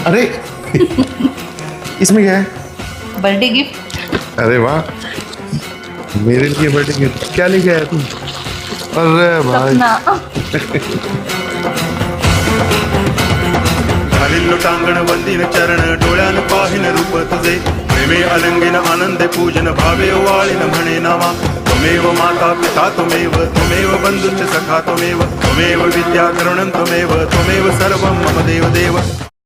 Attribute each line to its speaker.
Speaker 1: अरे इसमें क्या है?
Speaker 2: Birthday gift.
Speaker 1: अरे वाह, मेरे लिए बर्थडे गिफ्ट क्या लेके आया तू? अरे भाई
Speaker 2: सपना।
Speaker 3: घालिल्लो टांगण वंदिन चरण डोळ्यान पाहिन रूप तुझे प्रेमे अलंगिन आनंदे पूजन भावे वाळीन म्हणे नामा त्वमेव माता पिता त्वमेव बंधुश्च सखा त्वमेव विद्या करुणं त्वमेव सर्वं मम देव देव।